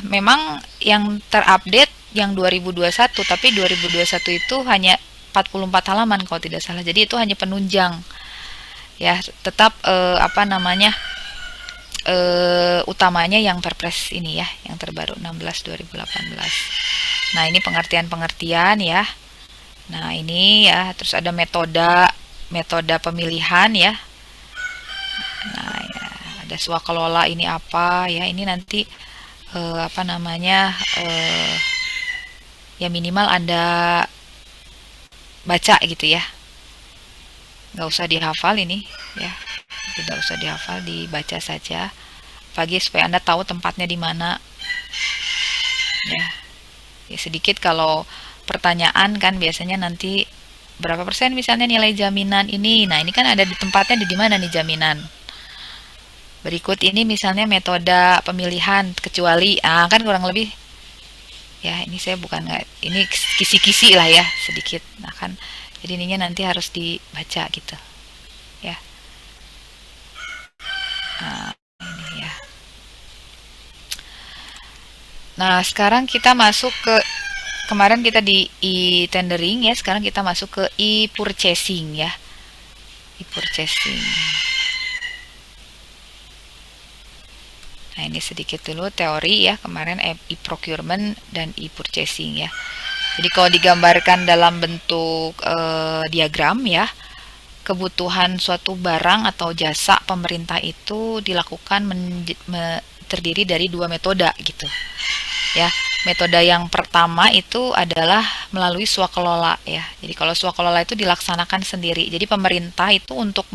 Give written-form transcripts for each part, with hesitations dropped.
memang yang terupdate yang 2021, tapi 2021 itu hanya 44 halaman kalau tidak salah. Jadi itu hanya penunjang. Ya, tetap apa namanya? Utamanya yang Perpres ini ya, yang terbaru 16 2018. Nah, ini pengertian-pengertian ya. Nah, ini ya, terus ada metode metode pemilihan ya. Nah, ya, ada swakelola ini apa ya? Ini nanti apa namanya? Ya minimal Anda baca gitu ya. Nggak usah dihafal ini ya. Tidak usah dihafal, dibaca saja. Pagi supaya Anda tahu tempatnya di mana ya. Ya sedikit kalau pertanyaan kan biasanya nanti berapa persen misalnya nilai jaminan ini. Nah, ini kan ada di tempatnya di mana nih jaminan. Berikut ini misalnya metode pemilihan kecuali kan kurang lebih ya ini saya bukan nggak ini kisi-kisi lah ya sedikit. Nah, kan jadi ininya nanti harus dibaca gitu ya. Nah, ini ya. Nah, sekarang kita masuk ke kemarin kita di e-tendering ya, sekarang kita masuk ke e-purchasing ya. E-purchasing. Nah, ini sedikit dulu teori ya, kemarin e-procurement dan e-purchasing ya. Jadi kalau digambarkan dalam bentuk diagram ya, kebutuhan suatu barang atau jasa pemerintah itu dilakukan terdiri dari dua metode gitu. Ya, metode yang pertama itu adalah melalui swakelola ya. Jadi kalau swakelola itu dilaksanakan sendiri. Jadi pemerintah itu untuk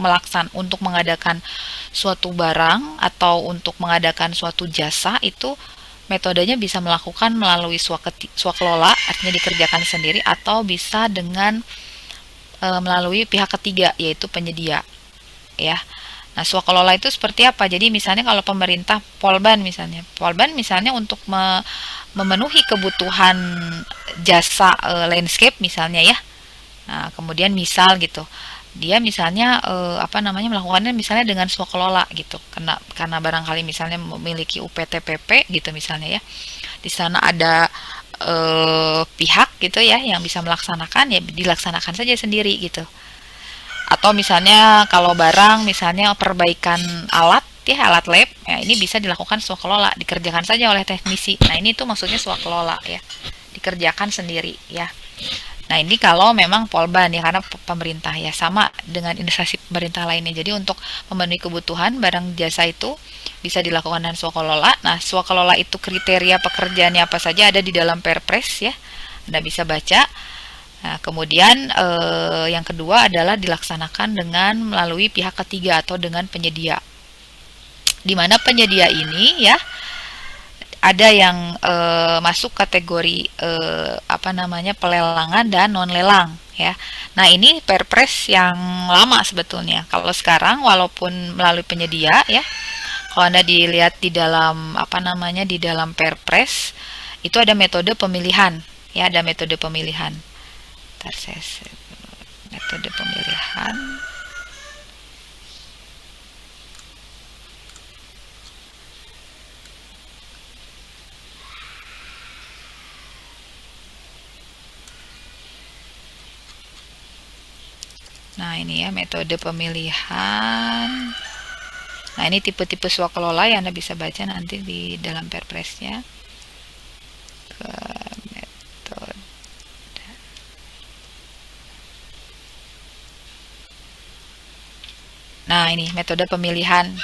mengadakan suatu barang atau untuk mengadakan suatu jasa itu metodenya bisa melakukan melalui swakelola, artinya dikerjakan sendiri atau bisa dengan melalui pihak ketiga yaitu penyedia ya. Nah, swakelola itu seperti apa? Jadi misalnya kalau pemerintah Polban misalnya untuk memenuhi kebutuhan jasa landscape misalnya ya. Nah, kemudian misal gitu. Dia misalnya apa namanya melakukannya misalnya dengan swakelola gitu. Karena barangkali misalnya memiliki UPTPP gitu misalnya ya. Di sana ada pihak gitu ya yang bisa melaksanakan ya dilaksanakan saja sendiri gitu. Atau misalnya kalau barang misalnya perbaikan alat ya alat lab ya ini bisa dilakukan swakelola dikerjakan saja oleh teknisi. Nah, ini tuh maksudnya swakelola ya, dikerjakan sendiri ya. Nah, ini kalau memang Polban ya karena pemerintah ya sama dengan instansi pemerintah lainnya. Jadi untuk memenuhi kebutuhan barang jasa itu bisa dilakukan dengan swakelola. Nah, swakelola itu kriteria pekerjaannya apa saja ada di dalam Perpres ya. Anda bisa baca. Nah, kemudian yang kedua adalah dilaksanakan dengan melalui pihak ketiga atau dengan penyedia. Di mana penyedia ini ya ada yang masuk kategori apa namanya pelelangan dan non lelang ya. Nah, ini Perpres yang lama sebetulnya. Kalau sekarang walaupun melalui penyedia ya, kalau Anda dilihat di dalam apa namanya di dalam Perpres itu ada metode pemilihan ya, ada metode pemilihan. Ntar saya metode pemilihan. Nah, ini ya metode pemilihan. Nah, ini tipe-tipe swakelola yang Anda bisa baca nanti di dalam Perpresnya. Ke metode. Nah, ini metode pemilihan.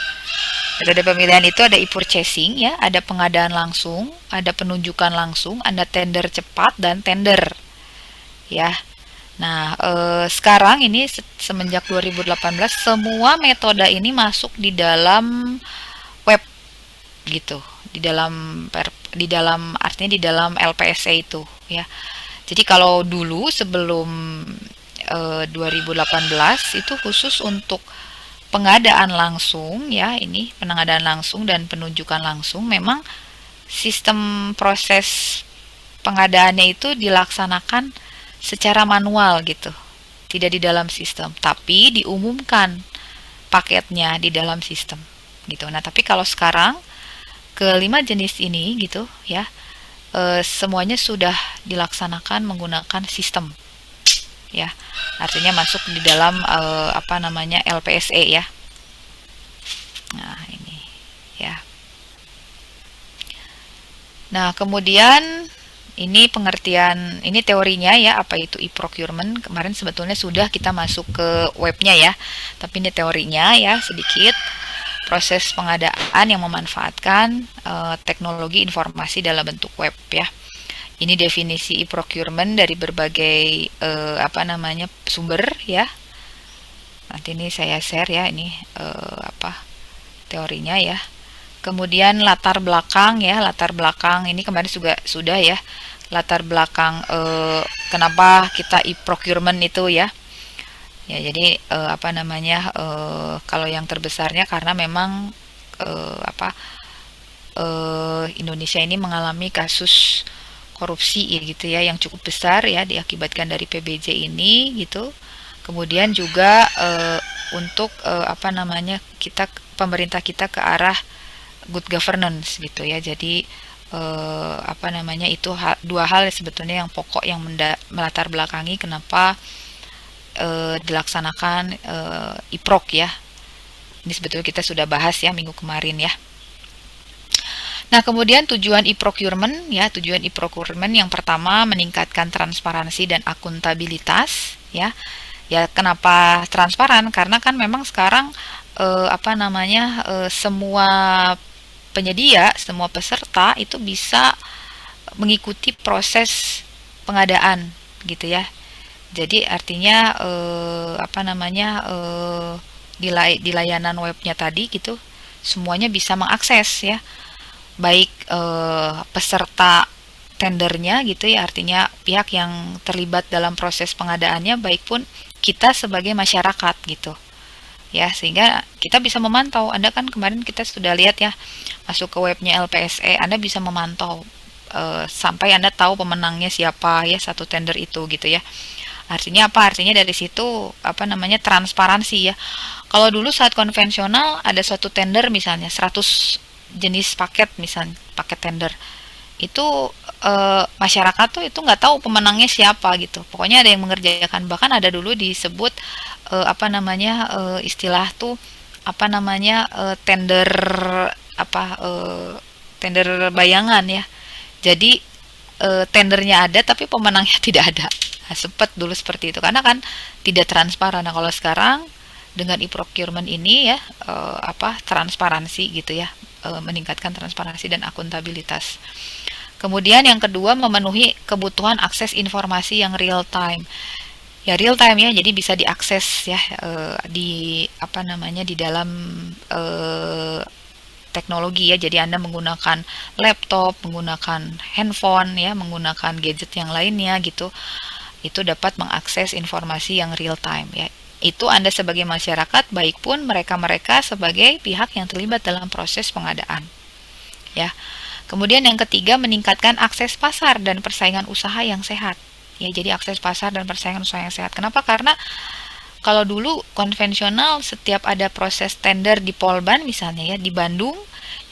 Metode pemilihan itu ada e-purchasing ya, ada pengadaan langsung, ada penunjukan langsung, ada tender cepat dan tender ya. Nah, sekarang ini semenjak 2018 semua metode ini masuk di dalam web gitu, di dalam artinya di dalam LPSC itu ya. Jadi kalau dulu sebelum 2018 itu khusus untuk pengadaan langsung ya, ini pengadaan langsung dan penunjukan langsung memang sistem proses pengadaannya itu dilaksanakan secara manual gitu. Tidak di dalam sistem, tapi diumumkan paketnya di dalam sistem gitu. Nah, tapi kalau sekarang kelima jenis ini gitu ya, semuanya sudah dilaksanakan menggunakan sistem ya, artinya masuk di dalam apa namanya LPSE ya. Nah ini ya. Nah kemudian ini pengertian, ini teorinya ya, apa itu e-procurement. Kemarin sebetulnya sudah kita masuk ke webnya ya, tapi ini teorinya ya sedikit. Proses pengadaan yang memanfaatkan teknologi informasi dalam bentuk web ya. Ini definisi e-procurement dari berbagai apa namanya sumber ya. Nanti ini saya share ya, ini apa teorinya ya. Kemudian latar belakang ya, latar belakang ini kemarin juga sudah ya, latar belakang kenapa kita e-procurement itu ya. Ya jadi apa namanya kalau yang terbesarnya karena memang apa Indonesia ini mengalami kasus korupsi ya gitu ya yang cukup besar ya diakibatkan dari PBJ ini gitu. Kemudian juga untuk apa namanya pemerintah kita ke arah good governance gitu ya. Jadi apa namanya itu dua hal sebetulnya yang pokok yang melatar belakangi kenapa dilaksanakan IPROK ya. Ini sebetulnya kita sudah bahas ya minggu kemarin ya. Nah, kemudian tujuan e-procurement ya, tujuan e-procurement yang pertama meningkatkan transparansi dan akuntabilitas ya. Ya, kenapa transparan? Karena kan memang sekarang apa namanya semua penyedia, semua peserta itu bisa mengikuti proses pengadaan gitu ya. Jadi artinya apa namanya di layanan webnya tadi gitu semuanya bisa mengakses ya, baik peserta tendernya gitu ya, artinya pihak yang terlibat dalam proses pengadaannya, baik pun kita sebagai masyarakat gitu ya, sehingga kita bisa memantau. Anda kan kemarin kita sudah lihat ya, masuk ke webnya LPSE Anda bisa memantau sampai Anda tahu pemenangnya siapa ya satu tender itu gitu ya. Artinya apa? Artinya dari situ apa namanya transparansi ya. Kalau dulu saat konvensional ada suatu tender misalnya 100 jenis paket misalnya paket tender itu masyarakat tuh itu nggak tahu pemenangnya siapa gitu. Pokoknya ada yang mengerjakan, bahkan ada dulu disebut apa namanya istilah tuh apa namanya tender apa tender bayangan ya. Jadi tendernya ada tapi pemenangnya tidak ada. Nah, sempat dulu seperti itu karena kan tidak transparan. Nah, kalau sekarang dengan e-procurement ini ya apa transparansi gitu ya, meningkatkan transparansi dan akuntabilitas. Kemudian yang kedua memenuhi kebutuhan akses informasi yang real time. Ya real time ya, jadi bisa diakses ya di apa namanya di dalam teknologi ya. Jadi Anda menggunakan laptop, menggunakan handphone ya, menggunakan gadget yang lainnya gitu. Itu dapat mengakses informasi yang real time ya. Itu Anda sebagai masyarakat, baik pun mereka-mereka sebagai pihak yang terlibat dalam proses pengadaan. Ya. Kemudian yang ketiga meningkatkan akses pasar dan persaingan usaha yang sehat. Ya, jadi akses pasar dan persaingan usaha yang sehat. Kenapa? Karena kalau dulu konvensional setiap ada proses tender di Polban misalnya ya di Bandung,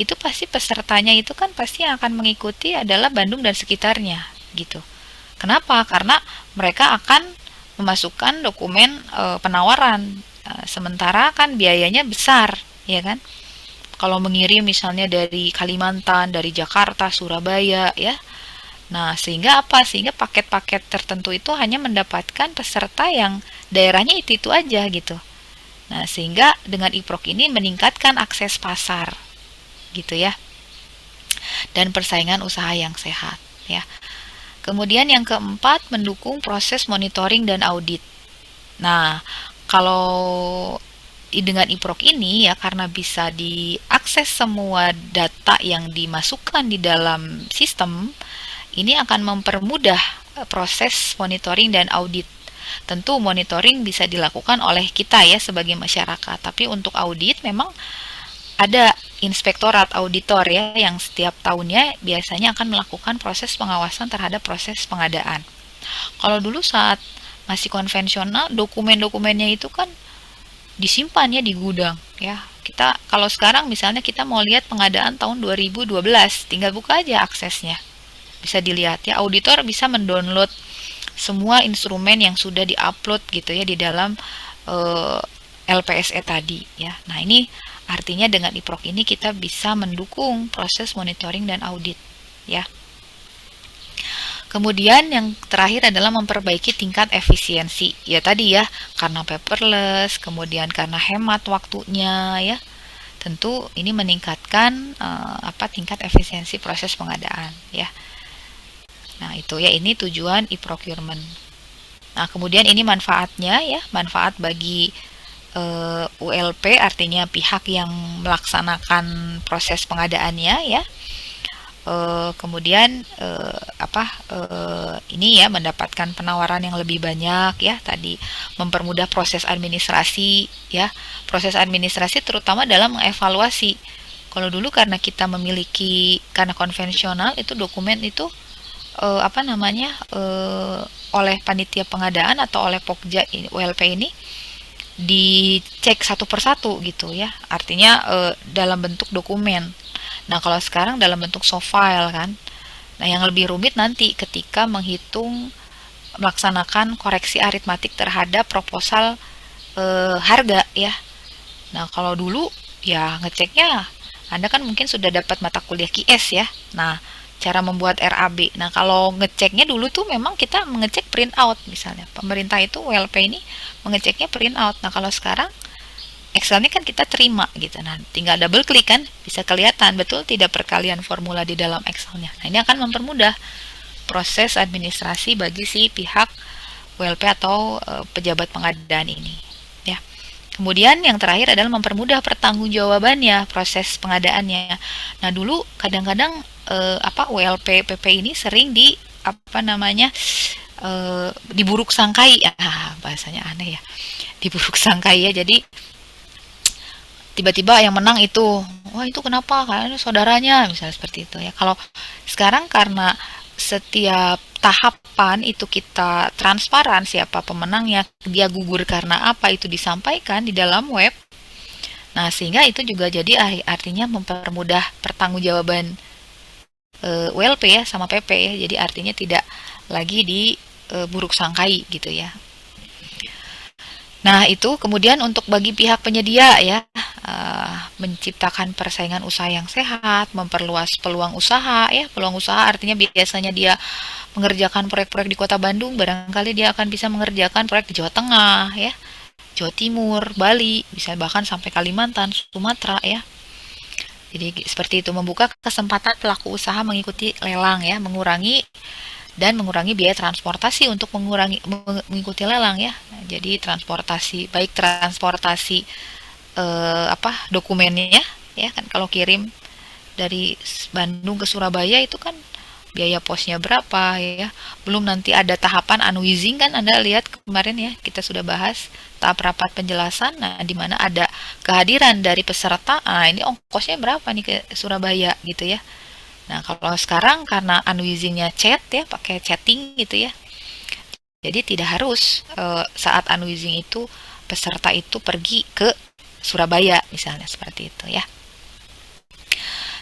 itu pasti pesertanya itu kan pasti yang akan mengikuti adalah Bandung dan sekitarnya gitu. Kenapa? Karena mereka akan memasukkan dokumen penawaran. Sementara kan biayanya besar, ya kan? Kalau mengirim misalnya dari Kalimantan, dari Jakarta, Surabaya ya. Nah, sehingga apa? Sehingga paket-paket tertentu itu hanya mendapatkan peserta yang daerahnya itu aja gitu. Nah, sehingga dengan e-proc ini meningkatkan akses pasar gitu ya. Dan persaingan usaha yang sehat ya. Kemudian yang keempat mendukung proses monitoring dan audit. Nah, kalau dengan e-proc ini ya karena bisa diakses semua data yang dimasukkan di dalam sistem, ini akan mempermudah proses monitoring dan audit. Tentu monitoring bisa dilakukan oleh kita ya sebagai masyarakat, tapi untuk audit memang ada inspektorat auditor ya yang setiap tahunnya biasanya akan melakukan proses pengawasan terhadap proses pengadaan. Kalau dulu saat masih konvensional, dokumen-dokumennya itu kan disimpan ya di gudang ya, Kita kalau sekarang misalnya kita mau lihat pengadaan tahun 2012, tinggal buka aja aksesnya. Bisa dilihat ya, auditor bisa mendownload semua instrumen yang sudah diupload gitu ya di dalam eh, LPSE tadi ya. Nah, ini artinya dengan IPROK ini kita bisa mendukung proses monitoring dan audit ya. Kemudian yang terakhir adalah memperbaiki tingkat efisiensi. Ya tadi ya, karena paperless, kemudian karena hemat waktunya ya. Tentu ini meningkatkan tingkat efisiensi proses pengadaan ya. Nah, itu ya, ini tujuan e-procurement. Nah, kemudian ini manfaatnya ya, manfaat bagi ULP artinya pihak yang melaksanakan proses pengadaannya ya. Kemudian ini ya, mendapatkan penawaran yang lebih banyak ya, tadi mempermudah proses administrasi ya, proses administrasi terutama dalam mengevaluasi. Kalau dulu karena konvensional itu dokumen itu oleh panitia pengadaan atau oleh Pokja ini, ULP ini dicek satu persatu gitu ya, artinya dalam bentuk dokumen. Nah, kalau sekarang dalam bentuk soft file kan. Nah, yang lebih rumit nanti ketika melaksanakan koreksi aritmatik terhadap proposal harga ya. Nah, kalau dulu ya ngeceknya Anda kan mungkin sudah dapat mata kuliah QS ya. Nah, cara membuat RAB. Nah, kalau ngeceknya dulu tuh memang kita mengecek print out misalnya. Pemerintah itu WLP ini mengeceknya print out. Nah, kalau sekarang Excel ini kan kita terima gitu. Nah, tinggal double klik kan bisa kelihatan betul tidak perkalian formula di dalam Excelnya. Nah, ini akan mempermudah proses administrasi bagi si pihak WLP atau pejabat pengadaan ini ya. Kemudian yang terakhir adalah mempermudah pertanggungjawabannya, proses pengadaannya. Nah, dulu kadang-kadang WLP PP ini sering diburuk sangkai. Bahasanya aneh ya. Diburuk sangkai ya. Jadi tiba-tiba yang menang itu, wah itu kenapa, karena saudaranya misalnya seperti itu ya. Kalau sekarang karena setiap tahapan itu kita transparan siapa pemenangnya, dia gugur karena apa, itu disampaikan di dalam web. Nah, sehingga itu juga jadi artinya mempermudah pertanggungjawaban WLP ya sama PP ya. Jadi artinya tidak lagi diburuk sangkai gitu ya. Nah, itu kemudian untuk bagi pihak penyedia ya, menciptakan persaingan usaha yang sehat, memperluas peluang usaha ya. Peluang usaha artinya biasanya dia mengerjakan proyek-proyek di Kota Bandung, barangkali dia akan bisa mengerjakan proyek di Jawa Tengah ya, Jawa Timur, Bali, bisa bahkan sampai Kalimantan, Sumatera ya. Jadi seperti itu, membuka kesempatan pelaku usaha mengikuti lelang ya, mengurangi biaya transportasi untuk mengikuti lelang ya. Jadi baik transportasi dokumennya ya kan, kalau kirim dari Bandung ke Surabaya itu kan biaya posnya berapa ya. Belum nanti ada tahapan unwizing kan, Anda lihat kemarin ya, kita sudah bahas tahap rapat penjelasan. Nah, di mana ada kehadiran dari peserta, ini ongkosnya berapa nih ke Surabaya gitu ya. Nah, kalau sekarang karena unwizingnya chat ya, pakai chatting gitu ya. Jadi tidak harus saat unwizing itu peserta itu pergi ke Surabaya misalnya seperti itu ya.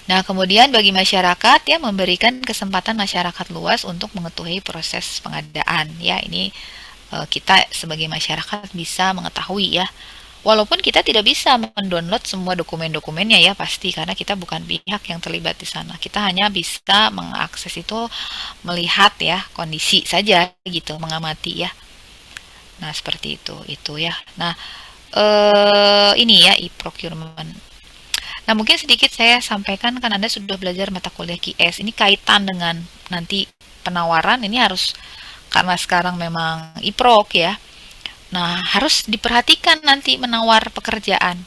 Nah, kemudian bagi masyarakat ya, memberikan kesempatan masyarakat luas untuk mengetahui proses pengadaan ya. Ini kita sebagai masyarakat bisa mengetahui ya. Walaupun kita tidak bisa mendownload semua dokumen-dokumennya ya pasti, karena kita bukan pihak yang terlibat di sana. Kita hanya bisa mengakses itu, melihat ya kondisi saja gitu, mengamati ya. Nah, seperti itu ya. Nah, ini ya e-procurement. Nah, mungkin sedikit saya sampaikan, kan Anda sudah belajar mata kuliah QS. Ini kaitan dengan nanti penawaran, ini harus, karena sekarang memang e-proc ya. Nah, harus diperhatikan nanti menawar pekerjaan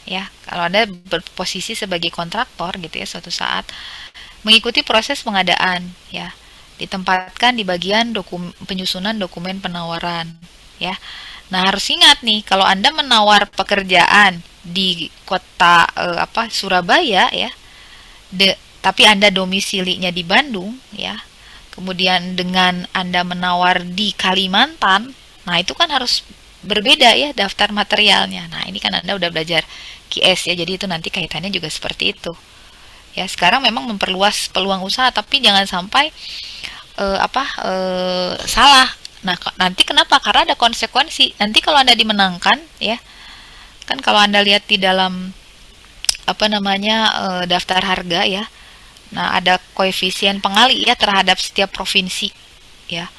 ya. Kalau Anda berposisi sebagai kontraktor gitu ya, suatu saat mengikuti proses pengadaan ya. Ditempatkan di bagian penyusunan dokumen penawaran ya. Nah, harus ingat nih, kalau Anda menawar pekerjaan di kota Surabaya ya, tapi Anda domisilinya di Bandung ya. Kemudian dengan Anda menawar di Kalimantan, nah itu kan harus berbeda ya daftar materialnya. Nah, ini kan Anda udah belajar QS ya. Jadi itu nanti kaitannya juga seperti itu. Ya, sekarang memang memperluas peluang usaha, tapi jangan sampai salah. Nah, nanti kenapa? Karena ada konsekuensi. Nanti kalau Anda dimenangkan ya, kan kalau Anda lihat di dalam daftar harga ya. Nah, ada koefisien pengali ya terhadap setiap provinsi ya.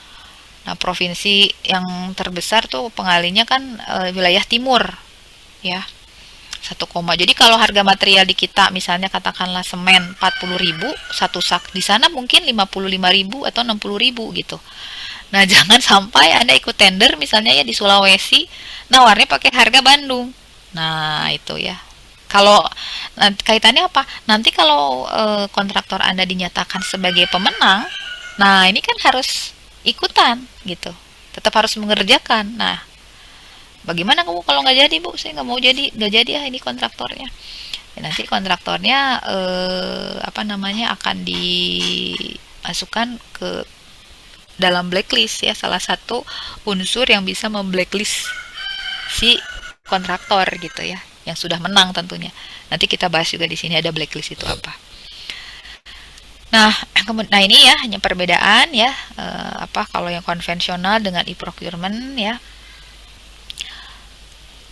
Nah, provinsi yang terbesar tuh pengalinya kan wilayah timur ya. 1, jadi kalau harga material di kita misalnya katakanlah semen 40.000 satu sak, di sana mungkin 55.000 atau 60.000 gitu. Nah, jangan sampai Anda ikut tender misalnya ya di Sulawesi, nawarnya pakai harga Bandung. Nah, itu ya. Kalau nanti kaitannya apa? Nanti kalau kontraktor Anda dinyatakan sebagai pemenang, nah ini kan harus ikutan gitu. Tetap harus mengerjakan. Nah, bagaimana kamu kalau nggak jadi, Bu? Saya nggak jadi ya ini kontraktornya. Ya, nanti kontraktornya akan dimasukkan ke dalam blacklist ya, salah satu unsur yang bisa memblacklist si kontraktor gitu ya, yang sudah menang tentunya. Nanti kita bahas juga di sini ada blacklist itu apa. Nah, nah ini ya hanya perbedaan ya, kalau yang konvensional dengan e-procurement ya.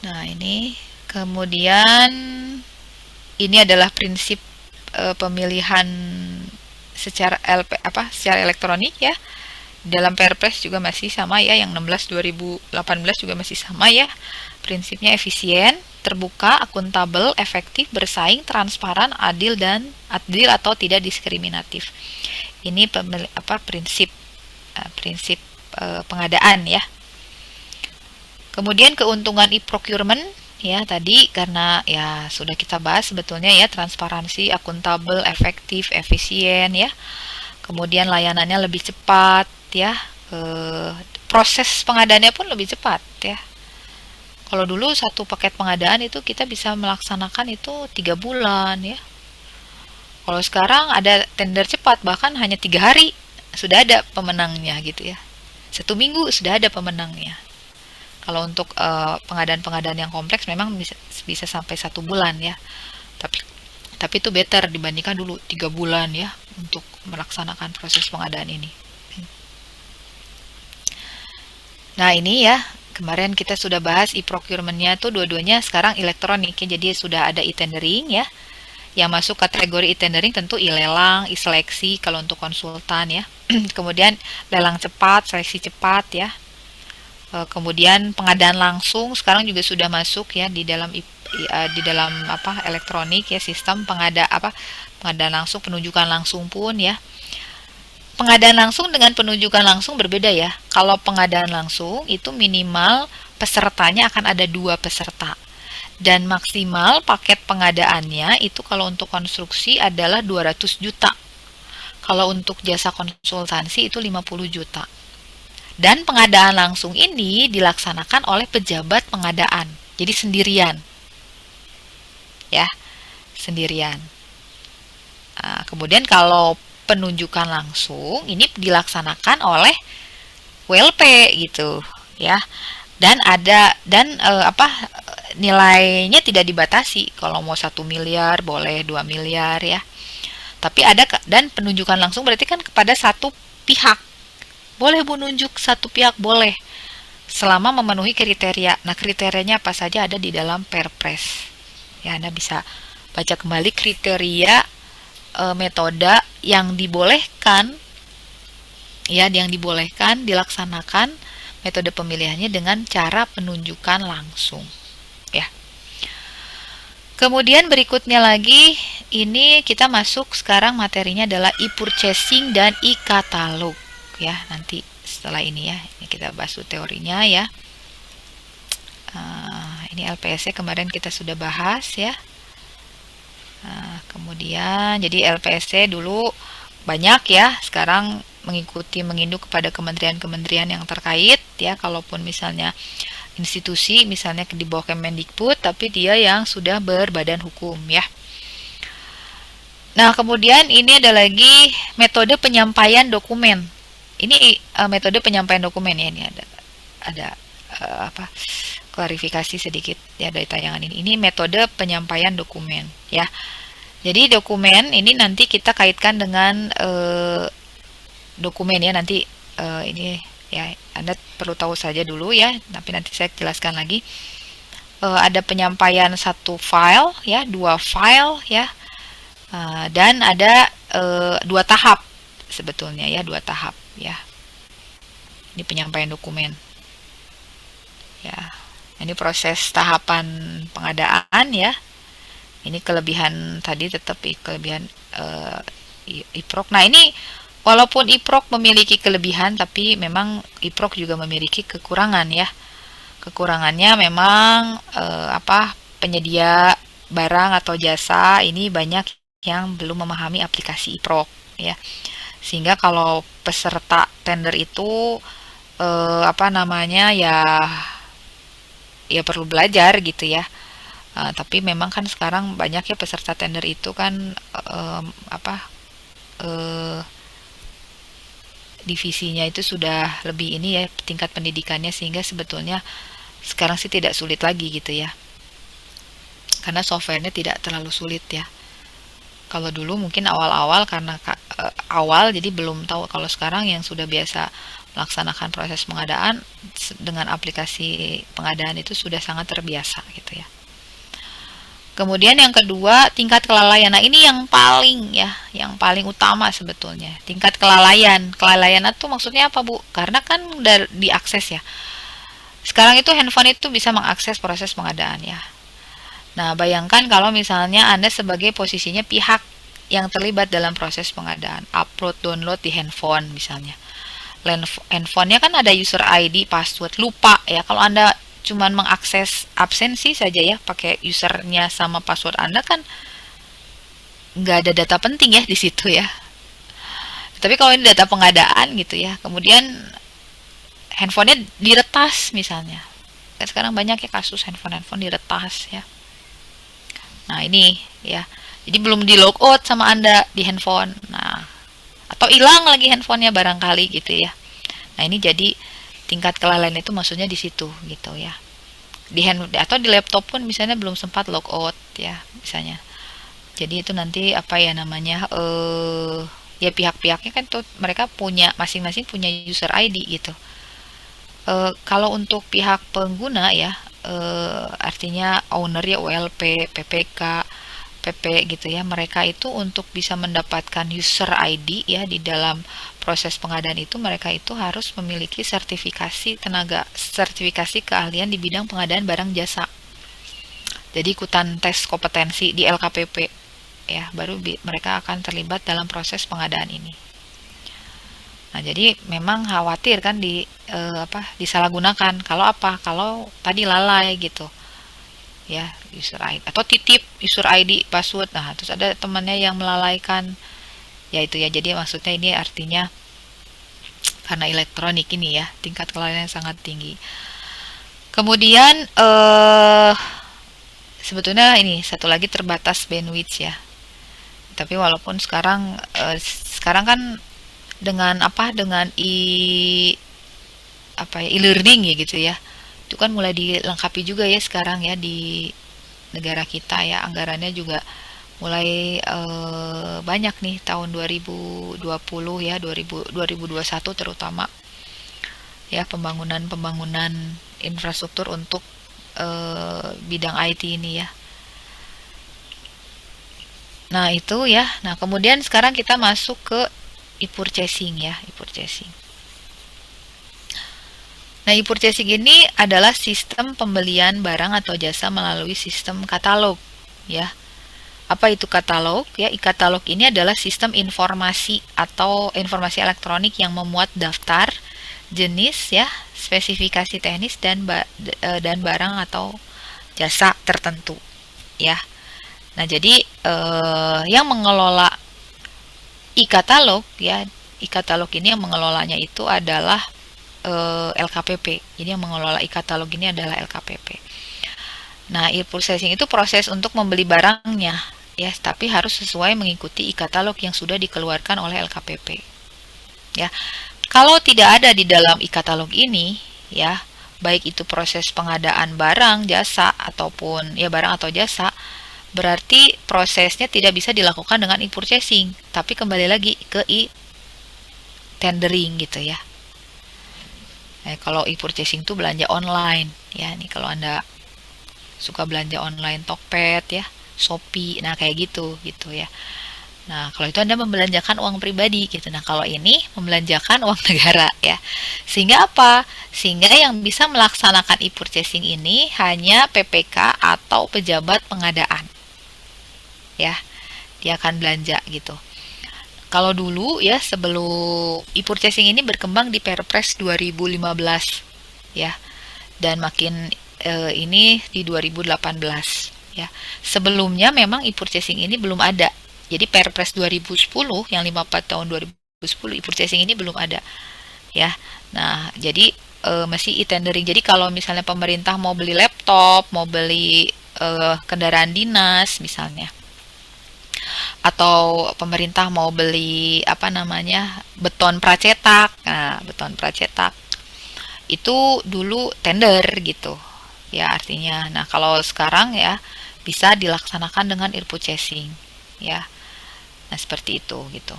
Nah, ini kemudian ini adalah prinsip pemilihan secara elektronik ya. Dalam Perpres juga masih sama ya, yang 16 2018 juga masih sama ya. Prinsipnya efisien, terbuka, akuntabel, efektif, bersaing, transparan, adil atau tidak diskriminatif. Ini prinsip pengadaan ya. Kemudian keuntungan e-procurement ya tadi, karena ya sudah kita bahas sebetulnya ya, transparansi, akuntabel, efektif, efisien ya. Kemudian layanannya lebih cepat ya. Proses pengadaannya pun lebih cepat ya. Kalau dulu satu paket pengadaan itu kita bisa melaksanakan itu 3 bulan ya. Kalau sekarang ada tender cepat, bahkan hanya 3 hari sudah ada pemenangnya gitu ya. 1 minggu sudah ada pemenangnya. Kalau untuk pengadaan-pengadaan yang kompleks memang bisa sampai 1 bulan ya. Tapi itu better dibandingkan dulu 3 bulan ya untuk melaksanakan proses pengadaan ini. Nah, ini ya, kemarin kita sudah bahas e-procurement-nya tuh dua-duanya sekarang elektronik ya. Jadi sudah ada e-tendering ya. Yang masuk kategori e-tendering tentu e-lelang, e-seleksi kalau untuk konsultan ya. Kemudian lelang cepat, seleksi cepat ya. Kemudian pengadaan langsung sekarang juga sudah masuk ya di dalam elektronik ya, sistem pengadaan langsung, penunjukan langsung pun ya. Pengadaan langsung dengan penunjukan langsung berbeda ya. Kalau pengadaan langsung itu minimal pesertanya akan ada 2 peserta. Dan maksimal paket pengadaannya itu kalau untuk konstruksi adalah 200 juta. Kalau untuk jasa konsultansi itu 50 juta. Dan pengadaan langsung ini dilaksanakan oleh pejabat pengadaan. Jadi sendirian. Ya, sendirian. Nah, kemudian kalau penunjukan langsung ini dilaksanakan oleh WLP gitu, ya. Dan nilainya tidak dibatasi. Kalau mau 1 miliar boleh, 2 miliar ya. Tapi dan penunjukan langsung berarti kan kepada satu pihak. Boleh menunjuk satu pihak, boleh. Selama memenuhi kriteria. Nah, kriterianya apa saja ada di dalam Perpres. Ya, Anda bisa baca kembali kriteria metode yang dibolehkan dilaksanakan metode pemilihannya dengan cara penunjukan langsung. Ya. Kemudian berikutnya lagi, ini kita masuk sekarang materinya adalah e-purchasing dan e-katalog. Ya, nanti setelah ini ya, ini kita bahas teorinya ya. Ini LPS kemarin kita sudah bahas ya. Kemudian jadi LPS dulu banyak ya, sekarang menginduk kepada kementerian-kementerian yang terkait ya. Kalaupun misalnya institusi misalnya di bawah Kemendikbud, tapi dia yang sudah berbadan hukum ya. Nah, kemudian ini ada lagi metode penyampaian dokumen. Ini metode penyampaian dokumen ya, ini ada klarifikasi sedikit ya dari tayangan ini. Ini metode penyampaian dokumen ya. Jadi dokumen ini nanti kita kaitkan dengan dokumen ya, nanti ini ya Anda perlu tahu saja dulu ya, tapi nanti saya jelaskan lagi. Ada penyampaian satu file ya, dua file ya, dan ada dua tahap sebetulnya ya, dua tahap ya. Ini penyampaian dokumen ya. Ini proses tahapan pengadaan ya. Ini kelebihan tadi, tetap kelebihan IPROK. Nah ini walaupun IPROK memiliki kelebihan, tapi memang IPROK juga memiliki kekurangan ya. Kekurangannya memang penyedia barang atau jasa ini banyak yang belum memahami aplikasi IPROK ya. Sehingga kalau peserta tender itu ya perlu belajar gitu ya. Tapi memang kan sekarang banyak ya peserta tender itu kan divisinya itu sudah lebih ini ya, tingkat pendidikannya, sehingga sebetulnya sekarang sih tidak sulit lagi gitu ya, karena softwarenya tidak terlalu sulit ya. Kalau dulu mungkin awal-awal karena awal jadi belum tahu. Kalau sekarang yang sudah biasa melaksanakan proses pengadaan dengan aplikasi pengadaan itu sudah sangat terbiasa gitu ya. Kemudian yang kedua, tingkat kelalaian. Nah, ini yang paling utama sebetulnya. Tingkat kelalaian. Kelalaian itu maksudnya apa, Bu? Karena kan udah diakses ya. Sekarang itu handphone itu bisa mengakses proses pengadaan ya. Nah, bayangkan kalau misalnya Anda sebagai posisinya pihak yang terlibat dalam proses pengadaan, upload download di handphone misalnya. Handphonenya kan ada user ID, password, lupa ya. Kalau Anda cuman mengakses absensi saja ya, pakai usernya sama password Anda, kan nggak ada data penting ya di situ ya. Tapi kalau ini data pengadaan gitu ya, kemudian handphonenya diretas misalnya. Kan sekarang banyak ya kasus handphone diretas ya. Nah ini ya, jadi belum di logout sama Anda di handphone. Nah, atau hilang lagi handphonenya barangkali gitu ya. Nah ini jadi tingkat kelalaian itu maksudnya di situ gitu ya. Atau di laptop pun misalnya belum sempat logout ya misalnya. Jadi itu nanti ya pihak-pihaknya kan tuh mereka punya masing-masing punya user ID gitu. Kalau untuk pihak pengguna ya, artinya owner ya, OLP, PPK, PP gitu ya, mereka itu untuk bisa mendapatkan user ID ya di dalam proses pengadaan itu, mereka itu harus memiliki sertifikasi keahlian di bidang pengadaan barang jasa. Jadi ikutan tes kompetensi di LKPP ya, baru mereka akan terlibat dalam proses pengadaan ini. Nah, jadi memang khawatir kan disalahgunakan. Kalau tadi lalai gitu. Ya, user ID atau titip user ID password. Nah, terus ada temannya yang melalaikan. Ya itu ya. Jadi maksudnya ini artinya karena elektronik ini ya, tingkat kelalaian sangat tinggi. Kemudian sebetulnya ini satu lagi, terbatas bandwidth ya. Tapi walaupun sekarang kan dengan e-learning ya gitu ya, itu kan mulai dilengkapi juga ya sekarang ya di negara kita ya, anggarannya juga mulai banyak nih tahun 2020 ya, 2021 terutama ya, pembangunan infrastruktur untuk bidang IT ini ya. Nah itu ya. Nah kemudian sekarang kita masuk ke e-purchasing ya, e-purchasing. Nah, e-purchasing ini adalah sistem pembelian barang atau jasa melalui sistem katalog ya. Apa itu katalog? Ya, e-katalog ini adalah sistem informasi atau informasi elektronik yang memuat daftar, jenis ya, spesifikasi teknis dan barang atau jasa tertentu ya. Nah, jadi yang mengelola e-katalog ya, e-katalog ini yang mengelolanya itu adalah LKPP. Jadi yang mengelola e-katalog ini adalah LKPP. Nah, e-purchasing itu proses untuk membeli barangnya ya, tapi harus sesuai mengikuti e-katalog yang sudah dikeluarkan oleh LKPP. Ya. Kalau tidak ada di dalam e-katalog ini ya, baik itu proses pengadaan barang, jasa, ataupun ya barang atau jasa, berarti prosesnya tidak bisa dilakukan dengan e-purchasing, tapi kembali lagi ke e-tendering gitu ya. Kalau e-purchasing itu belanja online ya, nih kalau Anda suka belanja online Tokped ya, Shopee, nah kayak gitu gitu ya. Nah, kalau itu Anda membelanjakan uang pribadi gitu. Nah, kalau ini membelanjakan uang negara ya. Sehingga apa? Sehingga yang bisa melaksanakan e-purchasing ini hanya PPK atau pejabat pengadaan. Ya, dia akan belanja gitu. Kalau dulu ya sebelum e-purchasing ini berkembang di Perpres 2015 ya. Dan makin ini di 2018 ya. Sebelumnya memang e-purchasing ini belum ada. Jadi Perpres 2010 yang 54 tahun 2010 e-purchasing ini belum ada ya. Nah, jadi masih e-tendering. Jadi kalau misalnya pemerintah mau beli laptop, mau beli kendaraan dinas misalnya, atau pemerintah mau beli apa namanya beton pracetak, nah beton pracetak itu dulu tender gitu ya artinya. Nah kalau sekarang ya bisa dilaksanakan dengan e-purchasing ya. Nah seperti itu gitu.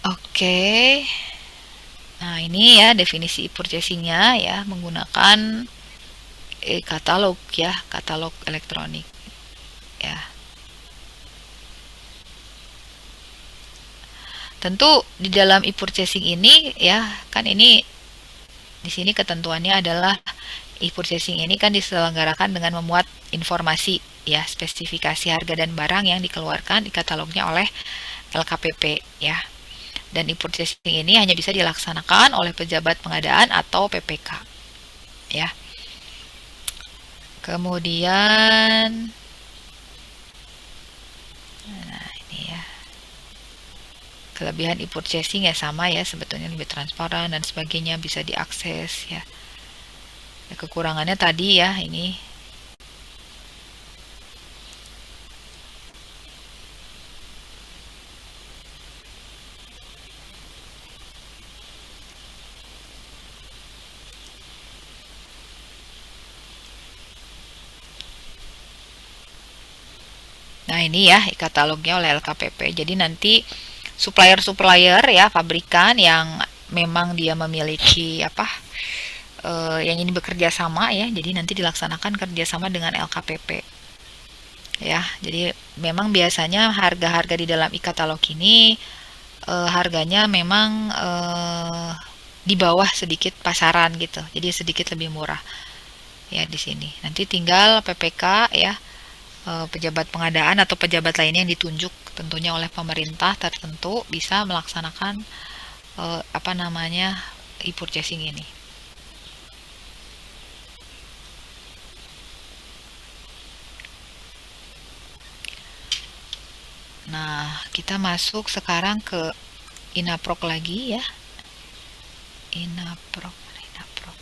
Oke. Nah ini ya definisi e-purchasingnya ya menggunakan katalog ya, katalog elektronik ya. Tentu di dalam e-purchasing ini ya kan ini di sini ketentuannya adalah e-purchasing ini kan diselenggarakan dengan memuat informasi ya spesifikasi harga dan barang yang dikeluarkan di katalognya oleh LKPP ya. Dan e-purchasing ini hanya bisa dilaksanakan oleh pejabat pengadaan atau PPK ya. Kemudian nah ini ya. Kelebihan e-purchasing ya sama ya sebetulnya lebih transparan dan sebagainya bisa diakses ya. Kekurangannya tadi ya ini. Nah ini ya katalognya oleh LKPP. Jadi nanti supplier-supplier ya pabrikan yang memang dia memiliki apa yang ini bekerja sama ya. Jadi nanti dilaksanakan kerjasama dengan LKPP ya. Jadi memang biasanya harga-harga di dalam e-katalog ini harganya memang di bawah sedikit pasaran gitu. Jadi sedikit lebih murah ya di sini. Nanti tinggal PPK ya pejabat pengadaan atau pejabat lainnya yang ditunjuk tentunya oleh pemerintah tertentu bisa melaksanakan apa namanya e-purchasing ini. Nah, kita masuk sekarang ke Inaprok lagi ya. Inaprok, Inaprok.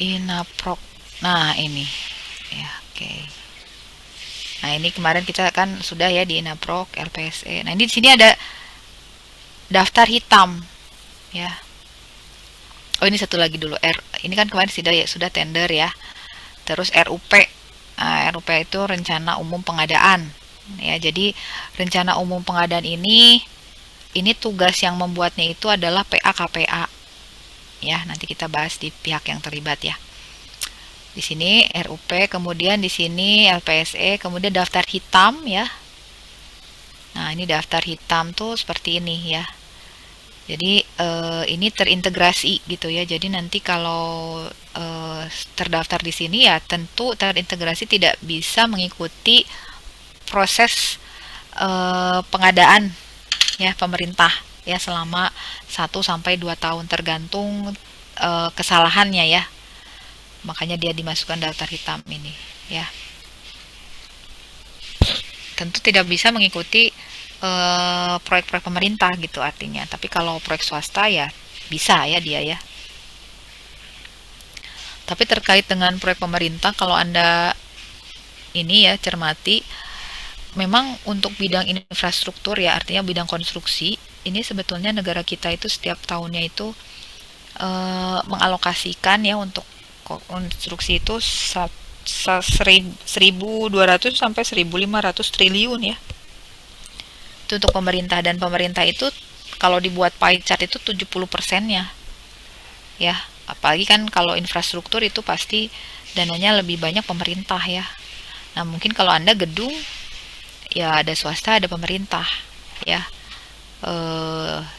Inaprok. Nah, ini. Ya, oke. Nah, ini kemarin kita kan sudah ya di Inaprok, LPSE. Nah, ini di sini ada daftar hitam ya. Oh, ini satu lagi dulu. Ini kan kemarin sudah tender ya. Terus RUP. Nah, RUP itu rencana umum pengadaan. Ya, jadi rencana umum pengadaan ini tugas yang membuatnya itu adalah PA KPA. Ya, nanti kita bahas di pihak yang terlibat ya. Di sini RUP, kemudian di sini LPSE, kemudian daftar hitam ya. Nah, ini daftar hitam tuh seperti ini ya. Jadi ini terintegrasi gitu ya. Jadi nanti kalau terdaftar di sini ya tentu terintegrasi tidak bisa mengikuti proses pengadaan ya pemerintah ya selama 1 sampai 2 tahun tergantung kesalahannya ya. Makanya dia dimasukkan daftar hitam ini ya. Tentu tidak bisa mengikuti proyek-proyek pemerintah gitu artinya. Tapi kalau proyek swasta ya bisa ya dia ya. Tapi terkait dengan proyek pemerintah, kalau Anda ini ya cermati, memang untuk bidang infrastruktur ya, artinya bidang konstruksi, ini sebetulnya negara kita itu setiap tahunnya itu mengalokasikan ya untuk konstruksi itu 1.200 sampai 1.500 triliun ya. Itu untuk pemerintah, dan pemerintah itu kalau dibuat pie chart itu 70%-nya ya. Apalagi kan kalau infrastruktur itu pasti dananya lebih banyak pemerintah ya. Nah, mungkin kalau Anda gedung ya ada swasta, ada pemerintah ya.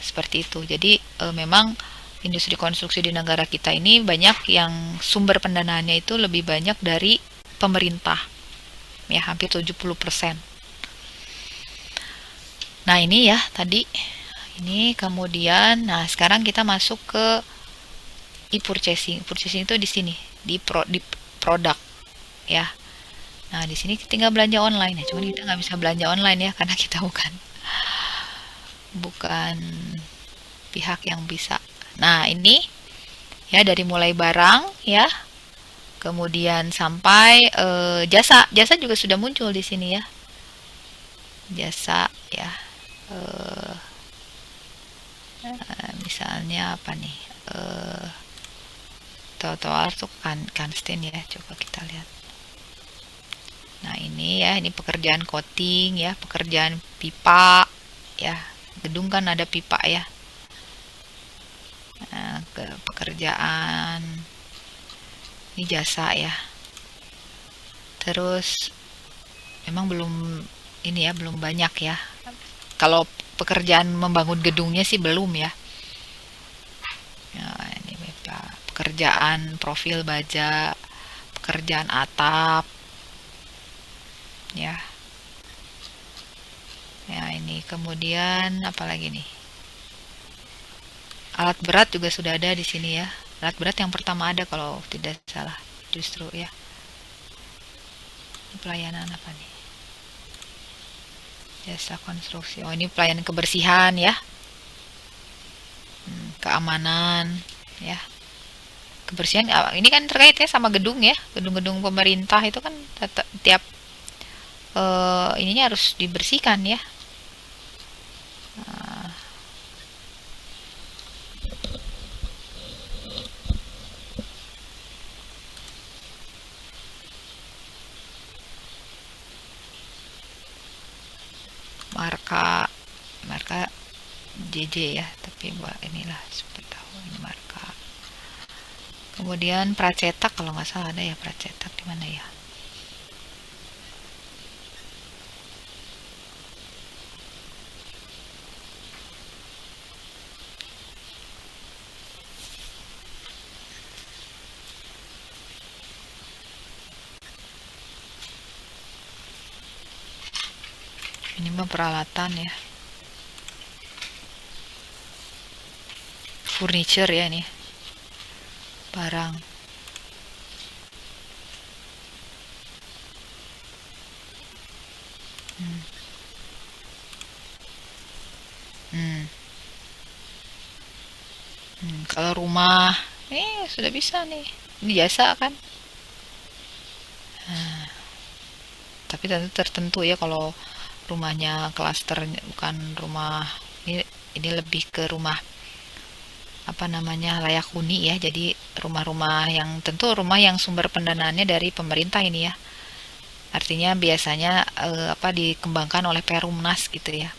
Seperti itu. Jadi memang industri konstruksi di negara kita ini banyak yang sumber pendanaannya itu lebih banyak dari pemerintah. Ya, hampir 70%. Nah, ini ya tadi. Ini kemudian nah sekarang kita masuk ke e-purchasing. Purchasing itu di sini, di produk ya. Nah, di sini tinggal belanja online ya. Cuman kita nggak bisa belanja online ya karena kita bukan pihak yang bisa. Nah, ini ya dari mulai barang ya, kemudian sampai jasa. Jasa juga sudah muncul di sini ya. Jasa ya. Misalnya apa nih? Trotoar tuh kan stand ya. Coba kita lihat. Nah, ini ya, ini pekerjaan coating ya, pekerjaan pipa ya. Gedung kan ada pipa ya. Nah, pekerjaan ini jasa ya. Terus memang belum ini ya, belum banyak ya. Kalau pekerjaan membangun gedungnya sih belum ya. Ya, ini pekerjaan profil baja, pekerjaan atap ya. Ya, ini kemudian apa lagi nih? Alat berat juga sudah ada di sini ya. Alat berat yang pertama ada kalau tidak salah, justru ya. Ini pelayanan apa nih? Jasa konstruksi. Oh, ini pelayanan kebersihan ya. Keamanan ya. Kebersihan ini kan terkait ya sama gedung ya. Gedung-gedung pemerintah itu kan tiap ininya harus dibersihkan ya. Marka marka JJ ya, tapi buat inilah supaya tahu ini marka. Kemudian pracetak, kalau nggak salah ada ya pracetak di mana ya? Ini mah peralatan ya. Furniture ya ini. Barang. Hmm. Hmm. Kalau rumah, sudah bisa nih. Ini jasa kan? tapi tentu tertentu ya kalau rumahnya klaster, bukan rumah ini lebih ke rumah apa namanya layak huni ya. Jadi rumah-rumah yang tentu rumah yang sumber pendanaannya dari pemerintah ini ya. Artinya biasanya apa dikembangkan oleh Perumnas gitu ya.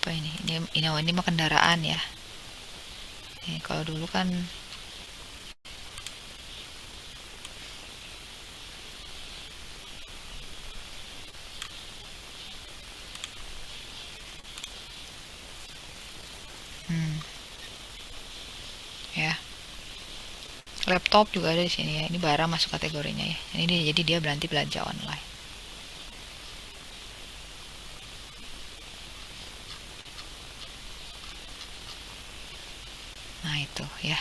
Apa ini mah kendaraan ya. Kalau dulu kan hmm, ya laptop juga ada di sini ya. Ini barang masuk kategorinya ya. Jadi dia berarti belanja online. Nah itu ya.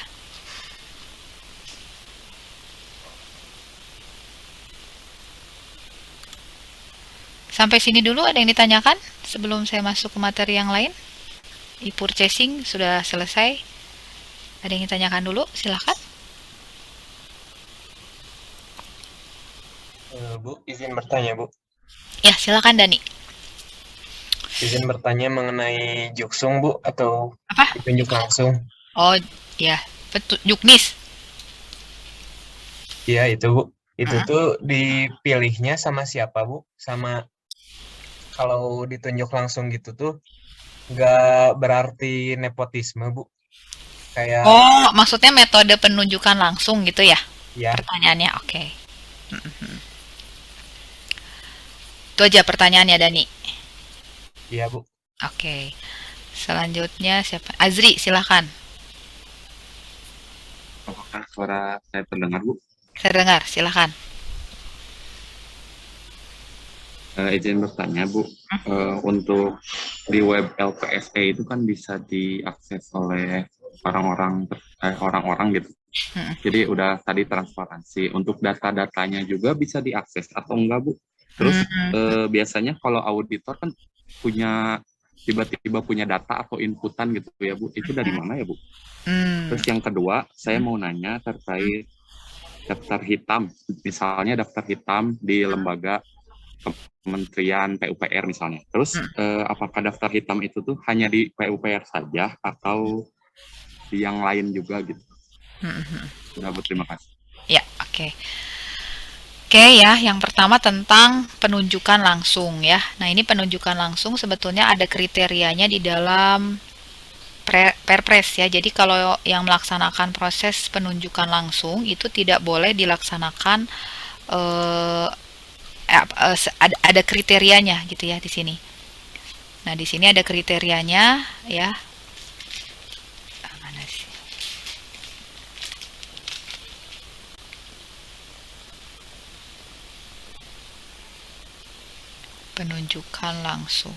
Sampai sini dulu ada yang ditanyakan sebelum saya masuk ke materi yang lain. E-purchasing sudah selesai. Ada yang ditanyakan dulu? Silahkan. Bu, izin bertanya, Bu. Ya, silakan Dani. Izin bertanya mengenai Juksung, Bu, atau Apa? ditunjuk langsung. Oh, ya. Betul. Juknis. Iya, itu, Bu. Itu Mm-mm. tuh dipilihnya sama siapa, Bu? Sama kalau ditunjuk langsung gitu tuh, nggak berarti nepotisme, Bu. Kayak, Oh, maksudnya metode penunjukan langsung gitu ya? ya, Pertanyaannya, oke. Itu aja pertanyaannya, Dani. iya, Bu. Oke. Selanjutnya siapa? Azri, silakan. Apakah suara saya terdengar, Bu? Saya dengar, silakan. Izin bertanya, Bu. Untuk di web LPSE itu kan bisa diakses oleh orang-orang gitu. Mm-mm. Jadi udah tadi transparansi. Untuk data-datanya juga bisa diakses atau enggak, Bu? Terus Mm-mm. biasanya kalau auditor kan punya tiba-tiba punya data atau inputan gitu ya, Bu. Itu dari mana ya, Bu? Mm. Terus yang kedua, saya mau nanya terkait daftar hitam. Misalnya daftar hitam di lembaga Kementerian PUPR misalnya. Terus apakah daftar hitam itu tuh hanya di PUPR saja atau di yang lain juga gitu? Sudah, terima kasih. Ya, oke. Oke ya, yang pertama tentang penunjukan langsung ya. Nah, ini penunjukan langsung sebetulnya ada kriterianya di dalam Perpres ya. Jadi kalau yang melaksanakan proses penunjukan langsung itu tidak boleh dilaksanakan eh, ada kriterianya gitu ya di sini. Nah, di sini ada kriterianya ya. Mana sih? Penunjukan langsung.